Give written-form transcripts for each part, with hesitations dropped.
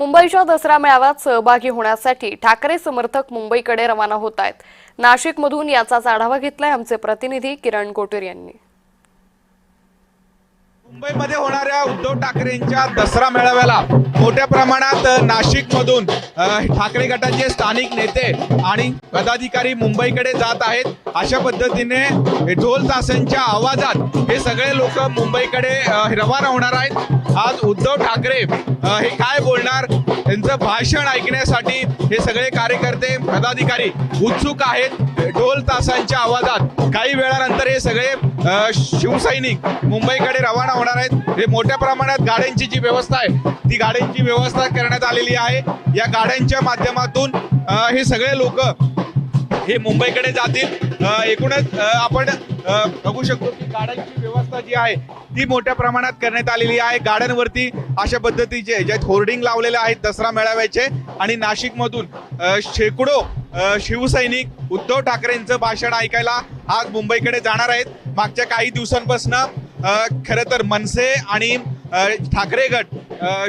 मुंबईच्या दसरा मेळाव्यात सहभागी होण्यासाठी ठाकरे समर्थक मुंबईकडे रवाना होत आहेत। नाशिकमधून याचाच आढावा घेतलाय आमचे प्रतिनिधी किरण गोटीर यांनी। मुंबईमध्ये होणाऱ्या उद्धव ठाकरेंच्या दसरा मेळाव्याला मोठ्या प्रमाणात नाशिकमधून ठाकरे गटाचे स्थानिक नेते आणि पदाधिकारी मुंबईकडे जात आहेत। अशा पद्धतीने ढोल ताशांच्या आवाजात हे सगळे लोक मुंबईकडे रवाना होणार आहेत। आज उद्धव ठाकरे हे काय बोलणार त्यांचं भाषण ऐकण्यासाठी हे सगळे कार्यकर्ते पदाधिकारी उत्सुक आहेत। ढोल ताशांच्या आवाजात काही वेळानंतर हे सगळे शिवसैनिक मुंबईकडे रवाना होणार आहेत। हे मोठ्या प्रमाणात गाड्यांची जी व्यवस्था आहे ती गाड्यांची व्यवस्था करण्यात आलेली आहे। या गाड्यांच्या माध्यमातून हे सगळे लोक हे मुंबईकडे जातील। एकूणच आपण बघू शकतो की गाड्यांची व्यवस्था जी आहे ती मोठ्या प्रमाणात करण्यात आलेली आहे। गाड्यांवरती अशा पद्धतीचे जे होर्डिंग लावलेले आहेत दसरा मेळाव्याचे आणि नाशिकमधून शेकडो शिवसैनिक उद्धव ठाकरेंचं भाषण ऐकायला आज मुंबईकडे जाणार आहेत। मागच्या काही दिवसांपासून खरं तर मनसे आणि ठाकरे गट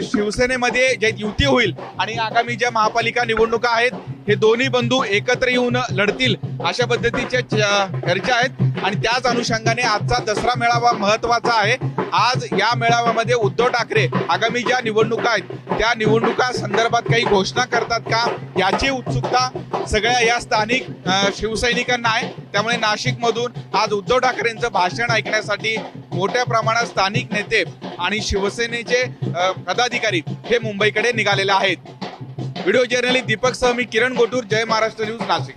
शिवसेनेमध्ये जे युती होईल आणि आगामी ज्या महापालिका निवडणुका आहेत हे दोन्ही बंधू एकत्र येऊन लढतील अशा पद्धतीच्या चर्चा आहेत आणि त्याच अनुषंगाने आजचा दसरा मेळावा महत्त्वाचा आहे। आज या मेळाव्यामध्ये उद्धव ठाकरे आगामी ज्या निवडणुका आहेत त्या निवडणुका संदर्भात काही घोषणा करतात का याची उत्सुकता सगळ्या या स्थानिक शिवसैनिकांना आहे। त्यामुळे नाशिकमधून आज उद्धव ठाकरेंचं भाषण ऐकण्यासाठी मोठ्या प्रमाणात स्थानिक नेते आणि शिवसेनेचे पदाधिकारी हे मुंबईकडे निघालेले आहेत। व्हिडिओ जर्नलिस्ट दीपक सह मी किरण गोटूर, जय महाराष्ट्र न्यूज, नाशिक।